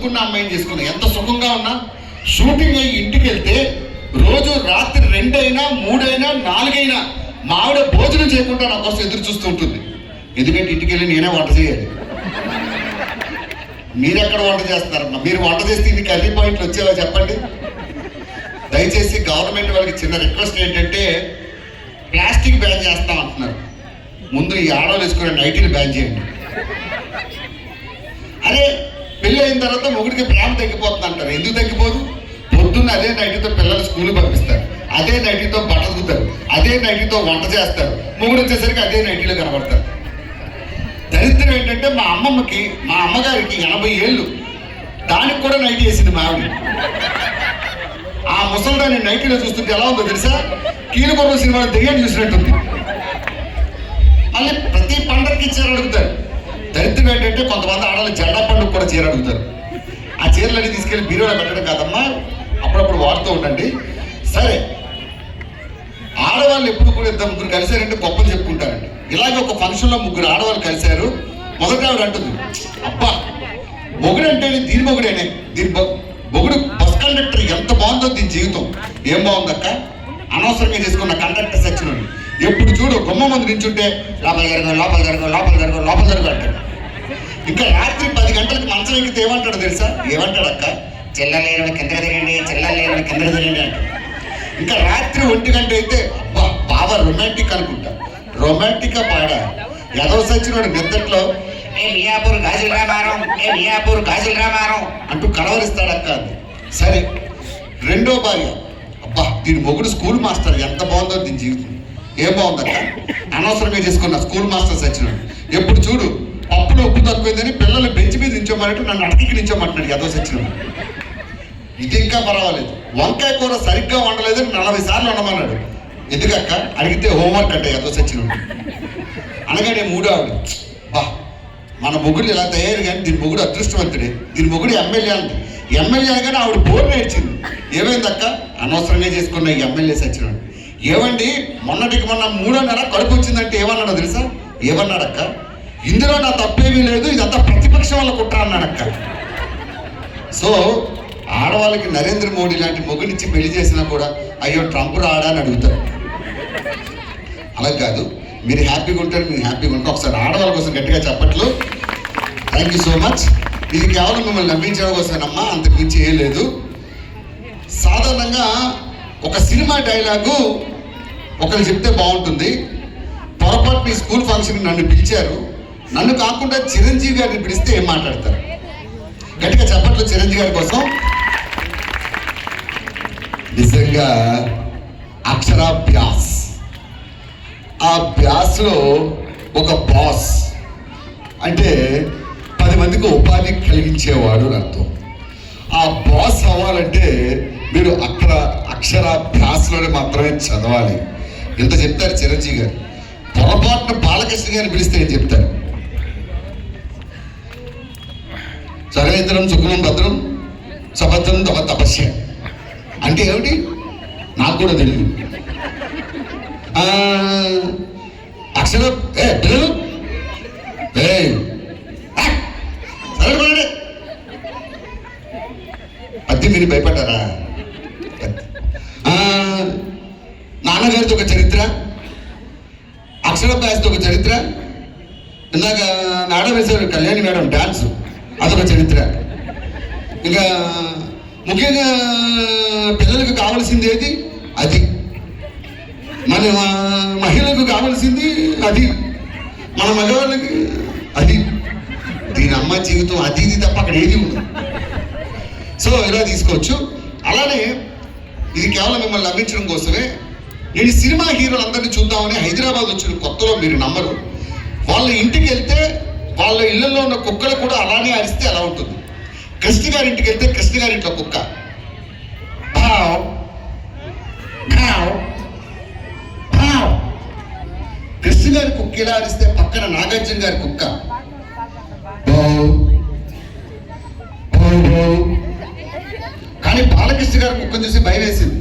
చదువుకున్న అమ్మాయిని చేసుకున్నా, ఎంత సుఖంగా ఉన్నా. షూటింగ్ అయ్యి ఇంటికి వెళ్తే రోజు రాత్రి 2 అయినా 3 అయినా 4 అయినా మా ఆవిడ భోజనం చేయకుండా నా కోసం ఎదురు చూస్తూ ఉంటుంది. ఎందుకంటే ఇంటికి వెళ్ళి నేనే వంట చేయాలి. మీరెక్కడ వంట చేస్తారమ్మా? మీరు వంట చేస్తే ఇది కర్రీ పాయింట్లు వచ్చేవా చెప్పండి? దయచేసి గవర్నమెంట్ వాళ్ళకి చిన్న రిక్వెస్ట్ ఏంటంటే, ప్లాస్టిక్ బ్యాన్ చేస్తాం అంటున్నారు. ముందు ఈ ఆడవాళ్ళు వేసుకునే నైటీలు బ్యాన్ చేయండి. అరే పెళ్ళి అయిన తర్వాత మొగుడికి ప్రేమ తగ్గిపోతుంది అంటారు. ఎందుకు తగ్గిపోదు? పొద్దున్న అదే నైటీతో పిల్లలు స్కూల్కి పంపిస్తారు, అదే నైటీతో బట్టలుగుతారు, అదే నైటీతో వంట చేస్తారు. మొగుడు వచ్చేసరికి అదే నైటీలో కనబడతారు. దరిద్రం ఏంటంటే మా అమ్మగారికి 80 ఏళ్ళు, దానికి కూడా నైటీ వేసింది మా ఆవిడ. ఆ ముసలిదాన్ని నైటీలో చూస్తుంటే ఎలా ఉందో తెలుసా? కీలుకొర్ర సినిమాలో దెయ్యాన్ని చూసినట్టుంది. మళ్ళీ ప్రతి పండగకి చీర అడుగుతారు. దరిద్రం ఏంటంటే కొంతమంది ఆడవాళ్ళు జెండా పండుగ కూడా చీర అడుగుతారు. ఆ చీరలన్నీ తీసుకెళ్ళి బీరువాలో పెట్టడం కాదమ్మా, అప్పుడప్పుడు వాడుతూ ఉండండి. సరే, ఆడవాళ్ళు ఎప్పుడు కూడా 2-3 కలిసారంటే గొప్పలు చెప్పుకుంటారండి. ఇలాగే ఒక ఫంక్షన్లో 3 ఆడవాళ్ళు కలిశారు. మొదట ఆవిడ అంటుంది, అబ్బా మొగుడు అంటే దీని మొగుడేనే, దీని మొగుడు బస్ కండక్టర్, ఎంత బాగుందో దీని జీవితం. ఏం బాగుందక్క? అనవసరంగా చేసుకున్న కండక్టర్ సెక్షన్. ఎప్పుడు చూడు గుమ్మ ముందు నించుంటే లోపల జరుగు అంటాడు. ఇంకా రాత్రి 10 గంటలకు మంచం ఎక్కితే ఏమంటాడు తెలుసా? ఏమంటాడు అక్క? చెల్లలేరు కిందకి తిరిగండి అంటాడు. ఇంకా రాత్రి 1 గంట అయితే అబ్బా బాగా రొమాంటిక్ అనుకుంటా. రొమాంటిక్గా పాడా ఎదవ సచ్చినోడు నిద్దట్లో మియాపూర్ గాజుల రామారం అంటూ కలవరిస్తాడక్క. అది సరే. రెండో భార్య, అబ్బా దీని మొగుడు స్కూల్ మాస్టర్, ఎంత బాగుందో దీని జీవితం. ఏం బాగుందక్క? అనవసరంగా చేసుకున్న స్కూల్ మాస్టర్ సచ్చినాడు. ఎప్పుడు చూడు పప్పులో ఉప్పు తక్కువైందని పిల్లలు బెంచ్ మీద నించోమన్నట్టు నన్ను అటకికి నించోమంటున్నాడు ఎదో సచ్చినాడు. ఇది ఇంకా పర్వాలేదు. వంకాయ కూర సరిగ్గా వండలేదని 40 సార్లు వండమన్నాడు. ఎందుకక్క? అడిగితే హోంవర్క్ అంటే ఎదో సచ్చినాడు. అనగానే 3వ ఆవిడ, బా మన మొగుడు ఇలా తయారు, కానీ దీని మొగుడు అదృష్టవంతుడే, దీని మొగుడు ఎమ్మెల్యే అంది. ఎమ్మెల్యే అనగానే ఆవిడ బోర్ నేర్చింది. ఏమైందక్క? అనవసరంగా చేసుకున్న ఈ ఎమ్మెల్యే సచ్చినాడు. ఏమండి మొన్నటికి మొన్న 3వ నెల కడుపు వచ్చిందంటే ఏమన్నాడో తెలుసా? ఏమన్నాడక్క? ఇందులో నా తప్పేమీ లేదు, ఇదంతా ప్రతిపక్షం వల్ల కుట్ర అన్నాడక్క. సో ఆడవాళ్ళకి నరేంద్ర మోడీ లాంటి మొగుడిచ్చి పెళ్లి చేసినా కూడా అయ్యో ట్రంప్ రాడా అని అడుగుతారు. అలా కాదు, మీరు హ్యాపీగా ఉంటారు, మీరు హ్యాపీగా ఉంటారు. ఒకసారి ఆడవాళ్ళ కోసం గట్టిగా చెప్పట్లు. Thank you so much. ఇది కేవలం మిమ్మల్ని నమ్మించడం కోసమేనమ్మా, అంతకు మించి ఏం లేదు. సాధారణంగా ఒక సినిమా డైలాగు ఒకరు చెప్తే బాగుంటుంది. పొరపాటు మీ స్కూల్ ఫంక్షన్ నన్ను పిలిచారు, నన్ను కాకుండా చిరంజీవి గారిని పిలిస్తే ఏం మాట్లాడతారు? గట్టిగా చెప్పట్లు చిరంజీవి గారి కోసం. నిజంగా అక్షరాభ్యాస్, ఆ బ్యాస్లో ఒక బాస్ అంటే 10 మందికి ఉపాధి కలిగించేవాడు అని అర్థం. ఆ బాస్ అవ్వాలంటే మీరు అక్షరాభ్యాసలోనే మాత్రమే చదవాలి. ఇంత చెప్తారు చిరంజీవి గారు. పొరపాటున బాలకృష్ణ గారిని పిలిస్తే ఏం చెప్తారు? సగలేంద్రం సుఖం భద్రం సభద్రం తమ తపస్య అంటే ఏమిటి? నాకు కూడా తెలియదు. అక్షర పద్యం మీరు భయపడ్డారా? నాన్నగారితో ఒక చరిత్ర, అక్షరాభ్యాసతో ఒక చరిత్ర, ఇందాక నాడ వేశారు కళ్యాణి మేడం డాన్స్, అదొక చరిత్ర. ఇంకా ముఖ్యంగా పిల్లలకు కావాల్సింది ఏది? అది. మన మహిళలకు కావాల్సింది అది, మన మగవాళ్ళకి అది. దీని అమ్మ జీవితం అది ఇది తప్ప అక్కడ ఏది ఉండదు. సో ఇలా తీసుకోవచ్చు. అలానే ఇది కేవలం మిమ్మల్ని నమ్మించడం కోసమే. నేను సినిమా హీరోలందరినీ చూద్దామని హైదరాబాద్ వచ్చిన కొత్తలో మీరు నమ్మరు, వాళ్ళ ఇంటికి వెళ్తే వాళ్ళ ఇళ్లలో ఉన్న కుక్కలు కూడా అలానే అరిస్తే అలా ఉంటుంది. కృష్ణ గారి ఇంటికి వెళ్తే కృష్ణ గారి ఇంట్లో కుక్క భావ్ భావ్ భావ్, కృష్ణ గారి కుక్క ఇలా అరిస్తే పక్కన నాగార్జున గారి కుక్క భావ్ భావ్ భావ్. కానీ బాలకృష్ణ గారి కుక్కను చూసి భయం వేసింది.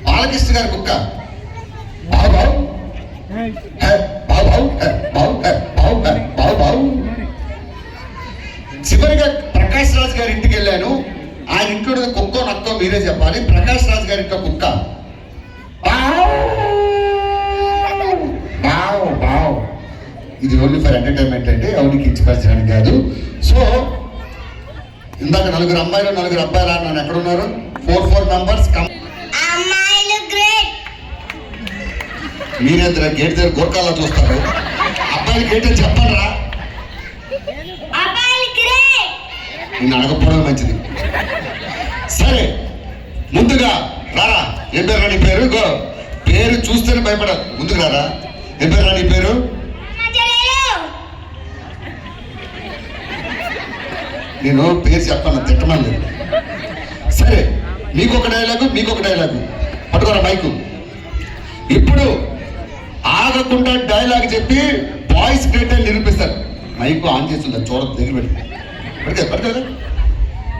బాలకృష్ణ గారి కుక్క బావ్ బావ్ బావ్ బావ్ బావ్ బావ్ బావ్. చివరిగా ప్రకాష్ రాజ్ గారి మీరే చెప్పాలి. ప్రకాష్ రాజ్ గారి యొక్క కుక్క ఇది ఓన్లీ ఫర్ ఎంటర్టైన్మెంట్ అండి, ఎవరికి కించపరచడానికి కాదు. సో ఇందాక 4 అమ్మాయిలు 4 అబ్బాయిలు అన్నాను, ఎక్కడ ఉన్నారు? 4 మెంబర్స్. మీరేంద్ర గేట్ దగ్గర గోర్కాల్లో చూస్తారు, అబ్బాయిలు గేట్ అని చెప్పండి రా. నేను అడగకపోవడం మంచిది. సరే ముందుగా రారా. ఏం పేరు రా నీ పేరు? పేరు చూస్తేనే భయపడదు, ముందుకు రారా. ఏం పేరు రా నీ పేరు? నేను పేరు చెప్పాను, తిట్టమని. సరే మీకొక డైలాగు పట్టుకోరా మైకు. ఇప్పుడు ఆగకుండా డైలాగ్ చెప్పి బాయ్స్ గ్రేట్ అని నిరూపిస్తారు. మైకు ఆన్ చేస్తుందా చూడదు, దగ్గర పెట్టుకో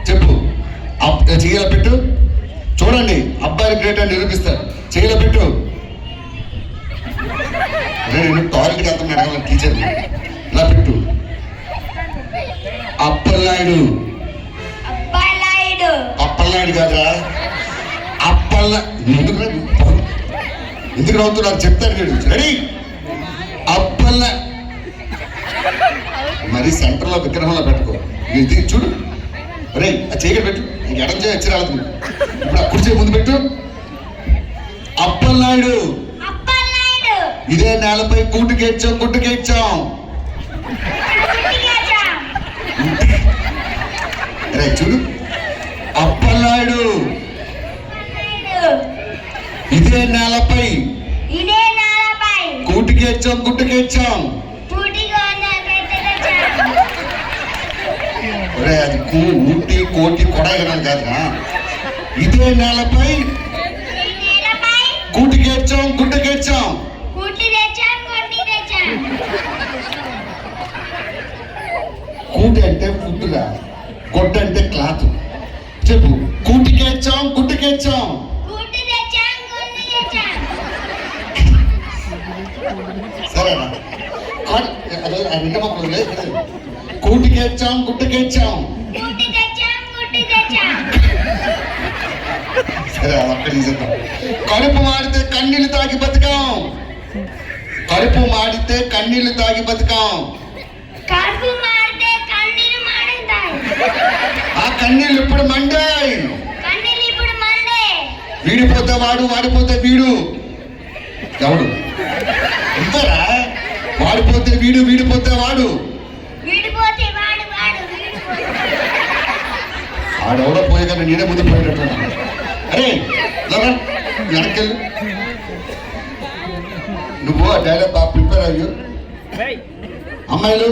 చెప్పు. చెయ్యల పెట్టు, చూడండి అబ్బాయిలు గ్రేట్ అని నిరూపిస్తారు. చెయ్యల పెట్టు. నేను టాయిలెట్కి వెళ్తున్నాడు టీచర్, ఇలా పెట్టు. అప్పలనాయుడు కాదురా, ఎందుకు నవ్వుతున్నారు చెప్తాను నేను. రెడీ? మరి సెంటర్లో విగ్రహంలో పెట్టుకో. ఇది చూడు, రే ఆ చేయగలి పెట్టు, ఎడం చేయి వచ్చి రాలేదు. ఇప్పుడు ఆ కుర్చీ ముందు పెట్టు. అప్పలనాయుడు ఇదే నేలపై గుట్టుకేడ్చాం. రే చూడు, అప్పలనాయుడు ఇదే నేలపై గుట్టుకేడ్చాం. అది ఊటి కోటి కొడగడం కాదురా, ఇదే నేలపై గుట్టుకేడ్చాం. కూటి అంటే ఫుడ్గా, గొడ్డ అంటే క్లాత్. చెప్పు. గుట్టుకేడ్చాం. సరేనా? గుట్టుకేడ్చాం. సరే అక్కడ తీసేద్దాం. కడుపు మాడితే కన్నీళ్లు తాగి బతికాం. ఆ కన్నీళ్ళు ఇప్పుడు మండాయి. వీడిపోతే వాడు, వాడిపోతే వీడు. ఎవడు ఇంతరా? వాడిపోతే వీడు, వీడిపోతే వాడు. ఆడెవడో పోయే కానీ నేనే ముందు పోయేటట్టు. అరే వెనకెళ్ళు. నువ్వు ఆ డైలాగ్ బాగా ప్రిపేర్ అయ్యు. అమ్మాయిలు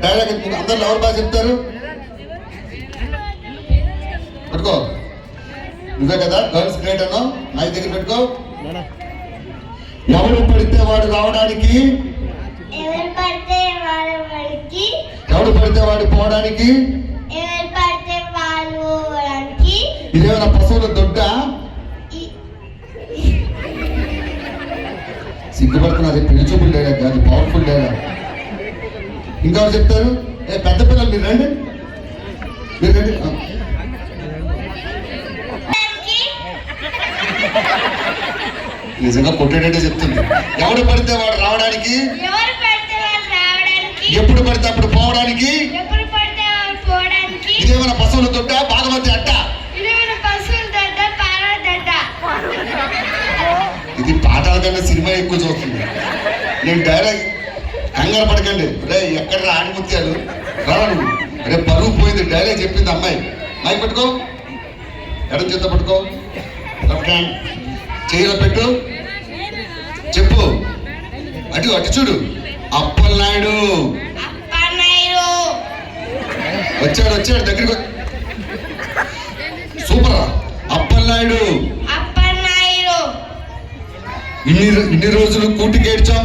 డైలాగ్ అందరు ఎవరు బాగా చెప్తారు? పెట్టుకో. నువ్వే కదా గర్ల్స్ గ్రేట్ అన్నావు, నా దగ్గర పెట్టుకో. ఎవరు పడితే వాడు రావడానికి, ఎవడు పడితే వాడు పోవడానికి. ఇదేమైనా పశువుల దొడ్డ? సిగ్గుపడుతున్నది. పెళ్లి చూపులు డైలాగ్ కాదు, పవర్ఫుల్ డైలాగ్. ఇంకా చెప్తారు. పెద్ద పిల్లలు మీరు రండి. నిజంగా కొట్టేటట్టే చెప్తుంది. ఎవడు పడితే వాడు రావడానికి, ఎప్పుడు పడితే అప్పుడు పోవడానికి. ఇదేమైనా పశువుల దొడ్డ, భాగవతి అట్ట. ఇది పాఠాల కన్నా సినిమా ఎక్కువ చూస్తుంది. నేను డైలాగ్ కంగారు పడకండి. రే ఎక్కడ ఆడిముత్యాలు రావను. రే పరువు పోయింది. డైలాగ్ చెప్పింది అమ్మాయి. మైక్ పట్టుకో, ఎడం చేత పట్టుకో, చేయలో పెట్టు, చెప్పు. అటు చూడు. అప్పలనాయుడు వచ్చాడు దగ్గరికి. సూపర్. అప్పలనాయుడు ఇన్ని రోజులు గుట్టుకేడ్చాం.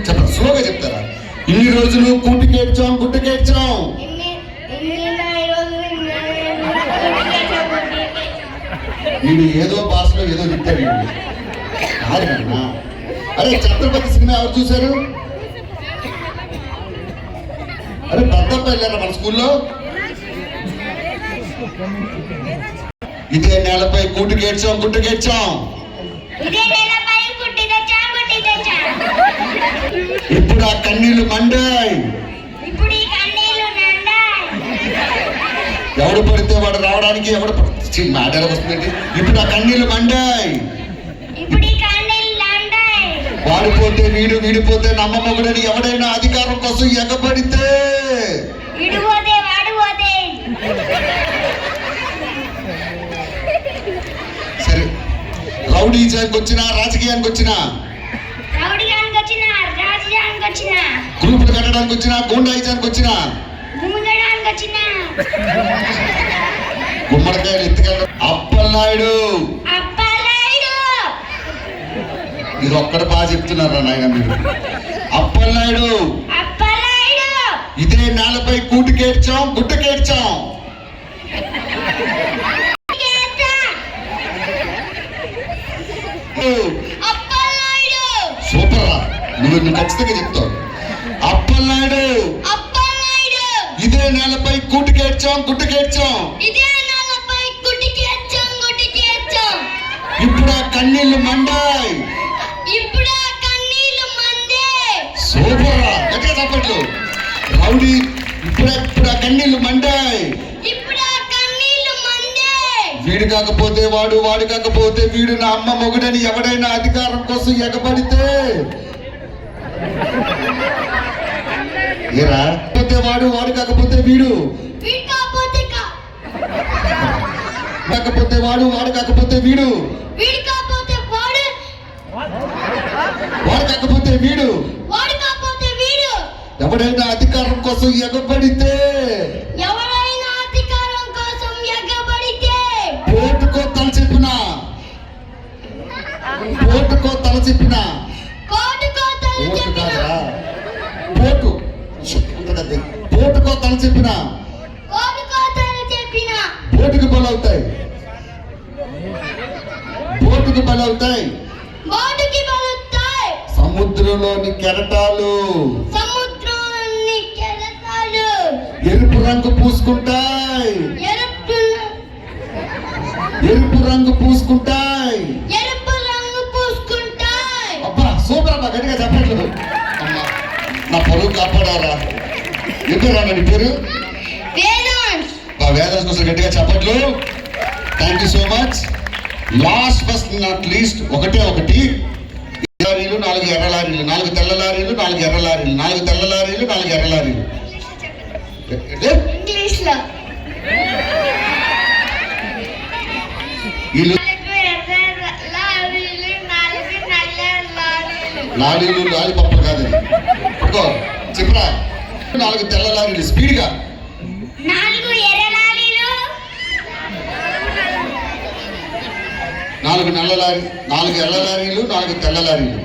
చెప్పండి, స్లోగా చెప్తారా? ఇన్ని రోజులు గుట్టుకేడ్చాం. వీడు ఏదో భాషలో ఏదో తిట్టారు. అరే ఛత్రపతి సినిమా ఎవరు చూశారు? అరే పెద్దప్ప వెళ్ళారా మన స్కూల్లో? ఇదే నేలపై గుట్టు గేడ్చాం గుట్టు గేడ్చాం. ఇప్పుడు ఆ కన్నీళ్లు మండాయి. ఎవడు పడితే వాడు రావడానికి ఎవడు మాటలు వస్తుందండి. ఇప్పుడు ఆ కన్నీళ్లు మండాయి. వాడిపోతే వీడు వీడిపోతే నమ్మ మొగుడని ఎవడైనా అధికారం కోసం ఎగబడితే సరే, రౌడీజానికి వచ్చినా రాజకీయానికి వచ్చినా గ్రూపులు కట్టడానికి వచ్చినా గూండాయిజానికి వచ్చినా గుమ్మడికాయలు ఎత్తుకెళ్ళడం. అప్పలనాయుడు మీరు ఒక్కడ బాగా చెప్తున్నారా నాయన మీరు? అప్పలనాయుడు ఇదే నేలపై కూటుకేడ్చాం గుట్టకేడ్చాం. సూపర్ రా, నువ్వు ఖచ్చితంగా చెప్తావు. అప్పలనాయుడు ఇదే నేలపై కూటుకేడ్చాం గుట్టకేడ్చాం. ఇప్పుడు ఆ కన్నీళ్లు మండాయి. సూపర్ రా, గట్టిగా చెప్పట్లు. రౌడీ ఇప్పుడు ఆ కన్నీళ్లు మండాయి. వీడు కాకపోతే వాడు వాడు కాకపోతే వీడు నా అమ్మ మొగుడని ఎవడైనా అధికారం కోసం ఎగబడితే ఏరా వాడు వాడు కాకపోతే వీడు కాకపోతే వాడు వాడు కాకపోతే వీడు వాడు కాకపోతే వీడు ఎవడైనా అధికారం కోసం ఎగబడితే ఓటుకో తల చెప్పిన ఓటుకో తల చెప్పిన ఓటు ఓటుకో తల చెప్పిన ఓటుకు బలవుతాయి. ఓటుకు బలవుతాయి. సముద్రంలోని కెరటాలు ఎరుపు రంగు పూసుకుంటాయి. ఎరుపు రంగు పూసుకుంటాయి. అబ్బా సూపర్ అమ్మా, గట్టిగా చెప్పట్లేదు. అమ్మా నా పొరుగు కాపాడారా. ఎందుకు నీ పేరు? వేదాంశ్ కోసం గట్టిగా చెప్పట్లు. Thank you so much. Last first not least ఒకటి లారీలు 4 ఎర్ర లారీలు, 4 తెల్ల లారీలు, 4 ఎర్ర లారీలు, 4 తెల్ల లారీలు, 4 ఎర్ర లారీలు. లారీలు లాలీపప్పులు కాదు చెప్పరా. 4 తెల్ల లారీలు స్పీడ్గా, 4 నల్ల లారీ, 4 ఎర్ర లారీలు, 4 తెల్ల లారీలు,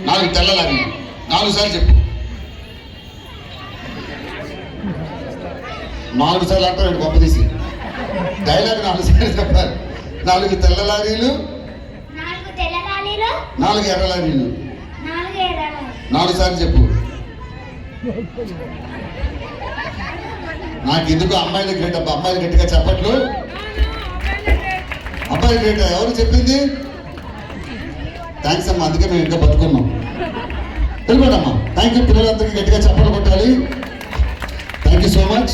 4 తెల్ల లారీలు. 4 సార్లు చెప్పు. 4 సార్లు అంటారు గొప్ప తీసి డైలాగ్ 4 సార్లు చెప్పారు. 4 తెల్ల లారీలు, 4 ఎర్ర లారీలు. 4 సార్లు చెప్పు. నాకు ఎందుకు అమ్మాయిలు గ్రేట్ అబ్బా, అమ్మాయిలు గట్టిగా చెప్పట్లు. అబ్బాయి గ్రేట్ ఎవరు చెప్పింది? థ్యాంక్స్ అమ్మా, అందుకే మేము ఇంకా బతుకున్నాం. తెలియదమ్మా. Thank you. పిల్లలందరికీ గట్టిగా చప్పట్లు కొట్టాలి. Thank you so much.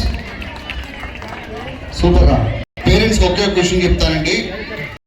Super రా. పేరెంట్స్కి ఒకే క్వశ్చన్ చెప్తానండి.